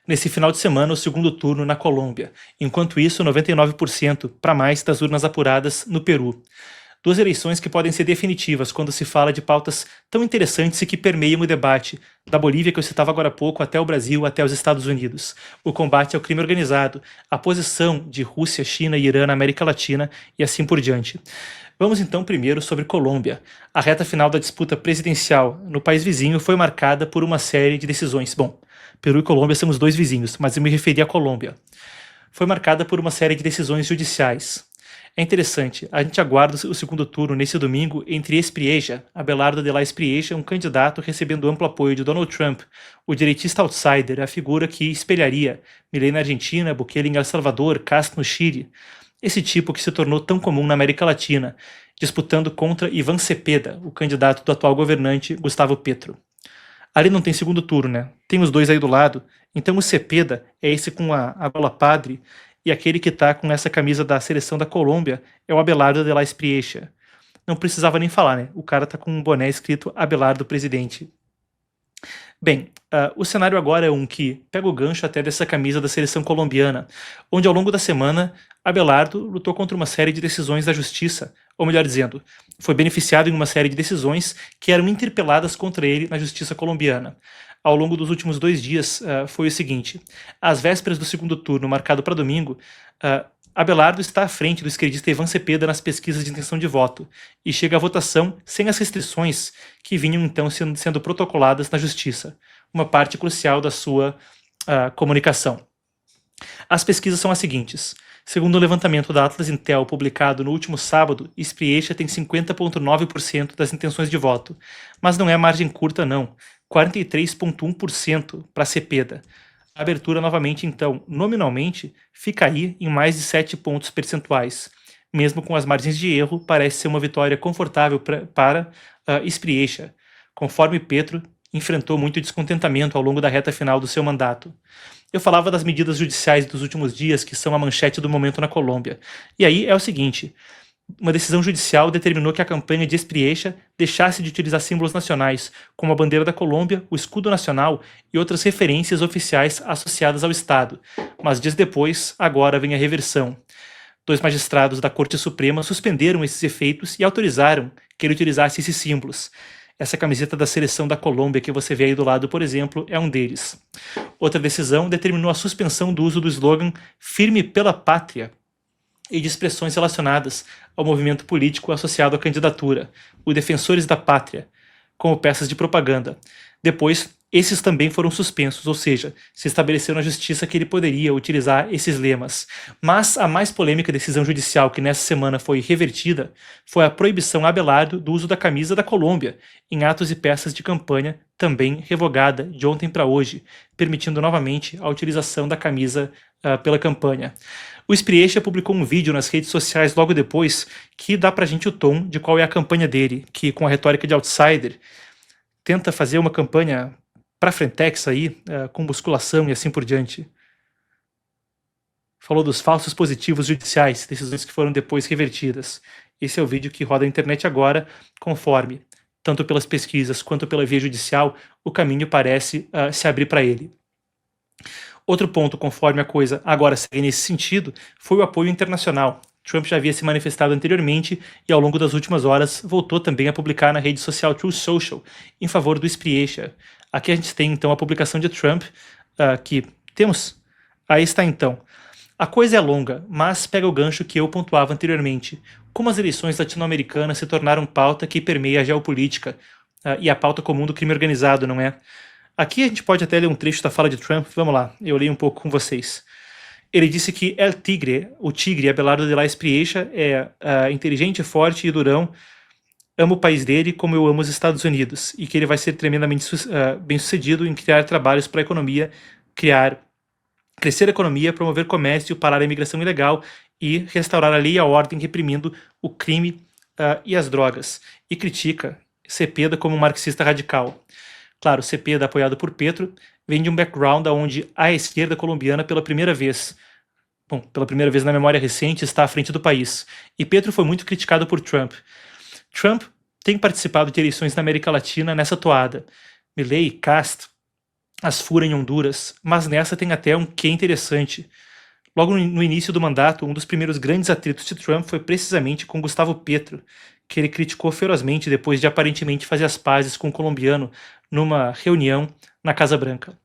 Nesse final de semana, o segundo turno na Colômbia. Enquanto isso, 99% para mais das urnas apuradas no Peru. Duas eleições que podem ser definitivas quando se fala de pautas tão interessantes e que permeiam o debate, da Bolívia que eu citava agora há pouco, até o Brasil, até os Estados Unidos. O combate ao crime organizado, a posição de Rússia, China e Irã na América Latina e assim por diante. Vamos então primeiro sobre Colômbia. A reta final da disputa presidencial no país vizinho foi marcada por uma série de decisões. Bom, Peru e Colômbia são os dois vizinhos, mas eu me referi à Colômbia. Foi marcada por uma série de decisões judiciais. É interessante, a gente aguarda o segundo turno nesse domingo entre Espriella, Abelardo de la Espriella, um candidato recebendo amplo apoio de Donald Trump, o direitista outsider, a figura que espelharia Milei na Argentina, Bukele em El Salvador, Castro no Chile, esse tipo que se tornou tão comum na América Latina, disputando contra Ivan Cepeda, o candidato do atual governante Gustavo Petro. Ali não tem segundo turno, né? Tem os dois aí do lado, então o Cepeda é esse com a gola padre, e aquele que tá com essa camisa da seleção da Colômbia é o Abelardo de la Espriella. Não precisava nem falar, né? O cara tá com um boné escrito Abelardo Presidente. Bem, o cenário agora é um que pega o gancho até dessa camisa da seleção colombiana, onde ao longo da semana Abelardo lutou contra uma série de decisões da justiça, ou melhor dizendo, foi beneficiado em uma série de decisões que eram interpeladas contra ele na justiça colombiana. Ao longo dos últimos 2 dias foi o seguinte: às vésperas do segundo turno, marcado para domingo, Abelardo está à frente do esquerdista Ivan Cepeda nas pesquisas de intenção de voto e chega à votação sem as restrições que vinham então sendo protocoladas na justiça, uma parte crucial da sua comunicação. As pesquisas são as seguintes. Segundo o levantamento da Atlas Intel publicado no último sábado, Espriella tem 50,9% das intenções de voto, mas não é margem curta não, 43,1% para Cepeda. A abertura novamente, então, nominalmente, fica aí em mais de 7 pontos percentuais. Mesmo com as margens de erro, parece ser uma vitória confortável para Espriella, conforme Petro enfrentou muito descontentamento ao longo da reta final do seu mandato. Eu falava das medidas judiciais dos últimos dias, que são a manchete do momento na Colômbia. E aí é o seguinte: uma decisão judicial determinou que a campanha de Espriella deixasse de utilizar símbolos nacionais, como a bandeira da Colômbia, o escudo nacional e outras referências oficiais associadas ao Estado. Mas dias depois, agora vem a reversão. 2 magistrados da Corte Suprema suspenderam esses efeitos e autorizaram que ele utilizasse esses símbolos. Essa camiseta da seleção da Colômbia que você vê aí do lado, por exemplo, é um deles. Outra decisão determinou a suspensão do uso do slogan "Firme pela Pátria" e de expressões relacionadas ao movimento político associado à candidatura, o Defensores da Pátria, como peças de propaganda. Depois, esses também foram suspensos, ou seja, se estabeleceu na justiça que ele poderia utilizar esses lemas. Mas a mais polêmica decisão judicial que nessa semana foi revertida foi a proibição a Abelardo do uso da camisa da Colômbia em atos e peças de campanha, também revogada de ontem para hoje, permitindo novamente a utilização da camisa pela campanha. O Espriella publicou um vídeo nas redes sociais logo depois que dá pra gente o tom de qual é a campanha dele, que com a retórica de outsider tenta fazer uma campanha pra frentex aí, com musculação e assim por diante. Falou dos falsos positivos judiciais, decisões que foram depois revertidas. Esse é o vídeo que roda a internet agora, conforme, tanto pelas pesquisas quanto pela via judicial, o caminho parece se abrir para ele. Outro ponto, conforme a coisa agora segue nesse sentido, foi o apoio internacional. Trump já havia se manifestado anteriormente e ao longo das últimas horas voltou também a publicar na rede social Truth Social em favor do Espriella. Aqui a gente tem então a publicação de Trump, que temos. Aí está então. A coisa é longa, mas pega o gancho que eu pontuava anteriormente. Como as eleições latino-americanas se tornaram pauta que permeia a geopolítica e a pauta comum do crime organizado, não é? Aqui a gente pode até ler um trecho da fala de Trump. Vamos lá, eu leio um pouco com vocês. Ele disse que El Tigre, o tigre, Abelardo de la Espriella, é inteligente, forte e durão, ama o país dele como eu amo os Estados Unidos, e que ele vai ser tremendamente bem-sucedido em criar trabalhos para a economia, crescer a economia, promover comércio, parar a imigração ilegal e restaurar a lei e a ordem, reprimindo o crime e as drogas. E critica Cepeda como um marxista radical. Claro, Cepeda, apoiado por Petro, vem de um background onde a esquerda colombiana, pela primeira vez na memória recente, está à frente do país. E Petro foi muito criticado por Trump. Trump tem participado de eleições na América Latina nessa toada. Milei, Castro, as fura em Honduras, mas nessa tem até um quê interessante. Logo no início do mandato, um dos primeiros grandes atritos de Trump foi precisamente com Gustavo Petro, que ele criticou ferozmente depois de aparentemente fazer as pazes com o colombiano numa reunião na Casa Branca.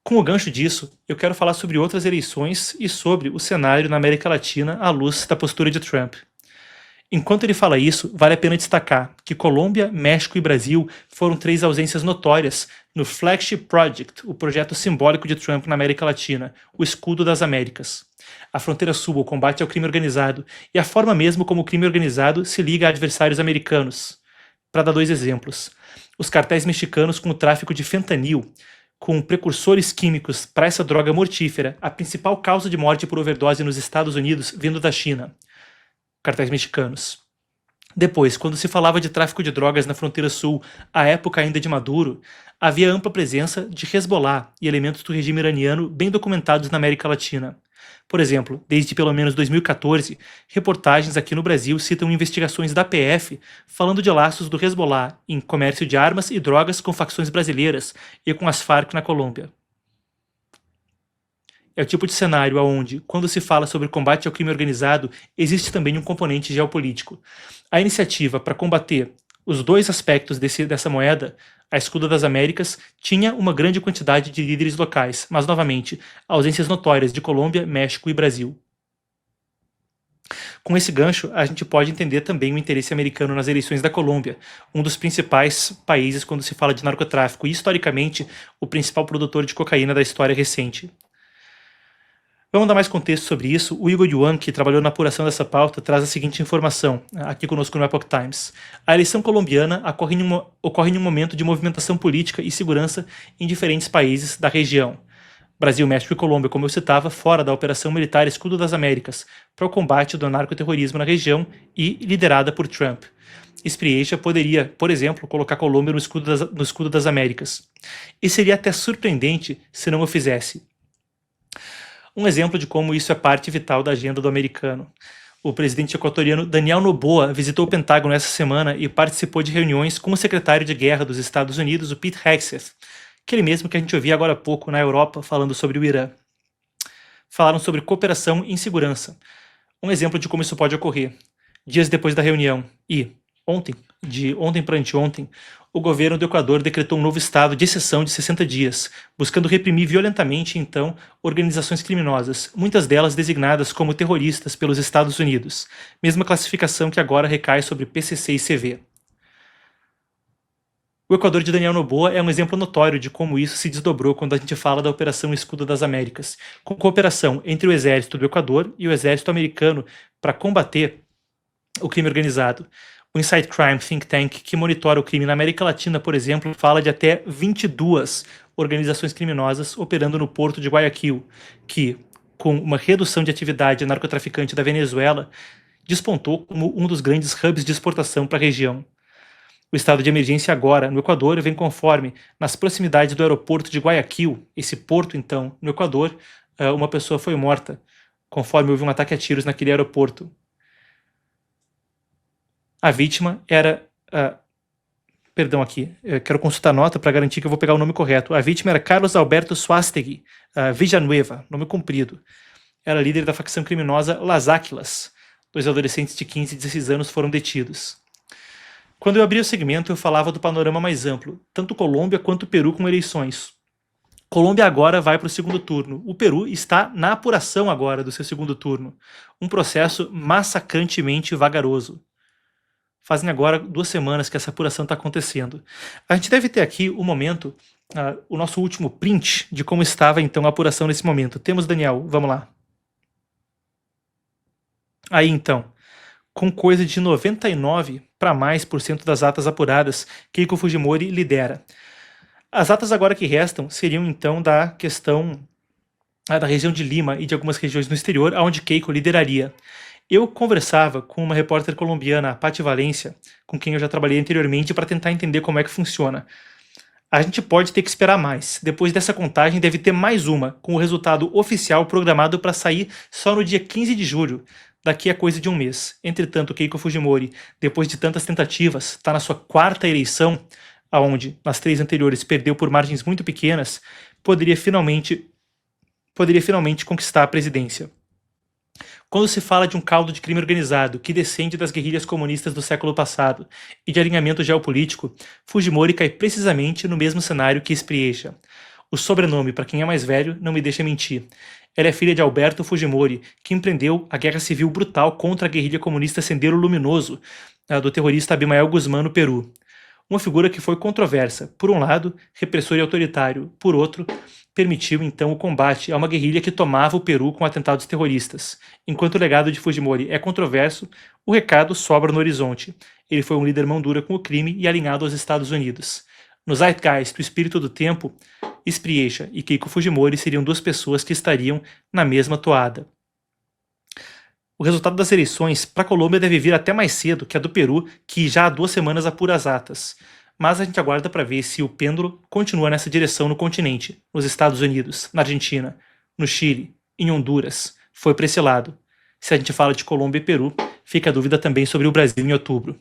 Com o gancho disso, eu quero falar sobre outras eleições e sobre o cenário na América Latina à luz da postura de Trump. Enquanto ele fala isso, vale a pena destacar que Colômbia, México e Brasil foram 3 ausências notórias no Flagship Project, o projeto simbólico de Trump na América Latina, o Escudo das Américas. A fronteira sul, o combate ao crime organizado e a forma mesmo como o crime organizado se liga a adversários americanos. Para dar 2 exemplos, os cartéis mexicanos com o tráfico de fentanil, com precursores químicos para essa droga mortífera, a principal causa de morte por overdose nos Estados Unidos vindo da China. Cartéis mexicanos. Depois, quando se falava de tráfico de drogas na fronteira sul, à época ainda de Maduro, havia ampla presença de Hezbollah e elementos do regime iraniano bem documentados na América Latina. Por exemplo, desde pelo menos 2014, reportagens aqui no Brasil citam investigações da PF falando de laços do Hezbollah em comércio de armas e drogas com facções brasileiras e com as Farc na Colômbia. É o tipo de cenário onde, quando se fala sobre combate ao crime organizado, existe também um componente geopolítico. A iniciativa para combater os 2 aspectos dessa moeda, a Escudo das Américas, tinha uma grande quantidade de líderes locais, mas, novamente, ausências notórias de Colômbia, México e Brasil. Com esse gancho, a gente pode entender também o interesse americano nas eleições da Colômbia, um dos principais países quando se fala de narcotráfico e, historicamente, o principal produtor de cocaína da história recente. Vamos dar mais contexto sobre isso. O Igor Yuan, que trabalhou na apuração dessa pauta, traz a seguinte informação, aqui conosco no Epoch Times. A eleição colombiana ocorre em um momento de movimentação política e segurança em diferentes países da região. Brasil, México e Colômbia, como eu citava, fora da Operação Militar Escudo das Américas, para o combate do narcoterrorismo na região e liderada por Trump. Spriesha poderia, por exemplo, colocar Colômbia no Escudo das Américas. E seria até surpreendente se não o fizesse. Um exemplo de como isso é parte vital da agenda do americano. O presidente equatoriano Daniel Noboa visitou o Pentágono essa semana e participou de reuniões com o secretário de Guerra dos Estados Unidos, o Pete Hegseth, aquele mesmo que a gente ouvia agora há pouco na Europa falando sobre o Irã. Falaram sobre cooperação em segurança. Um exemplo de como isso pode ocorrer. Dias depois da reunião de ontem para anteontem, o governo do Equador decretou um novo estado de exceção de 60 dias, buscando reprimir violentamente, então, organizações criminosas, muitas delas designadas como terroristas pelos Estados Unidos, mesma classificação que agora recai sobre PCC e CV. O Equador de Daniel Noboa é um exemplo notório de como isso se desdobrou quando a gente fala da Operação Escudo das Américas, com cooperação entre o exército do Equador e o exército americano para combater o crime organizado. O Inside Crime Think Tank, que monitora o crime na América Latina, por exemplo, fala de até 22 organizações criminosas operando no porto de Guayaquil, que, com uma redução de atividade narcotraficante da Venezuela, despontou como um dos grandes hubs de exportação para a região. O estado de emergência agora, no Equador, vem conforme, nas proximidades do aeroporto de Guayaquil, esse porto, então, no Equador, uma pessoa foi morta, conforme houve um ataque a tiros naquele aeroporto. A vítima era... perdão aqui, eu quero consultar a nota para garantir que eu vou pegar o nome correto. A vítima era Carlos Alberto Suástegui Villanueva, nome comprido. Era líder da facção criminosa Las Áquilas. 2 adolescentes de 15 e 16 anos foram detidos. Quando eu abri o segmento, eu falava do panorama mais amplo, tanto Colômbia quanto Peru com eleições. Colômbia agora vai para o segundo turno. O Peru está na apuração agora do seu segundo turno. Um processo massacrantemente vagaroso. Fazem agora 2 semanas que essa apuração está acontecendo. A gente deve ter aqui o momento, o nosso último print de como estava então a apuração nesse momento. Temos, Daniel, vamos lá. Aí então, com coisa de 99% para mais das atas apuradas, Keiko Fujimori lidera. As atas agora que restam seriam então da questão da região de Lima e de algumas regiões no exterior, onde Keiko lideraria. Eu conversava com uma repórter colombiana, a Patti Valência, com quem eu já trabalhei anteriormente, para tentar entender como é que funciona. A gente pode ter que esperar mais. Depois dessa contagem deve ter mais uma, com o resultado oficial programado para sair só no dia 15 de julho, daqui a coisa de um mês. Entretanto, Keiko Fujimori, depois de tantas tentativas, está na sua 4ª eleição, aonde nas 3 anteriores perdeu por margens muito pequenas, poderia finalmente conquistar a presidência. Quando se fala de um caldo de crime organizado que descende das guerrilhas comunistas do século passado e de alinhamento geopolítico, Fujimori cai precisamente no mesmo cenário que Spriesha. O sobrenome, para quem é mais velho, não me deixa mentir. Ela é filha de Alberto Fujimori, que empreendeu a guerra civil brutal contra a guerrilha comunista Sendero Luminoso, do terrorista Abimael Guzmán no Peru. Uma figura que foi controversa, por um lado, repressor e autoritário, por outro, permitiu então o combate a uma guerrilha que tomava o Peru com atentados terroristas. Enquanto o legado de Fujimori é controverso, o recado sobra no horizonte. Ele foi um líder mão dura com o crime e alinhado aos Estados Unidos. No Zeitgeist, o espírito do tempo, Spriesha e Keiko Fujimori seriam duas pessoas que estariam na mesma toada. O resultado das eleições para a Colômbia deve vir até mais cedo que a do Peru, que já há 2 semanas apura as atas. Mas a gente aguarda para ver se o pêndulo continua nessa direção no continente, nos Estados Unidos, na Argentina, no Chile, em Honduras. Foi para esse lado. Se a gente fala de Colômbia e Peru, fica a dúvida também sobre o Brasil em outubro.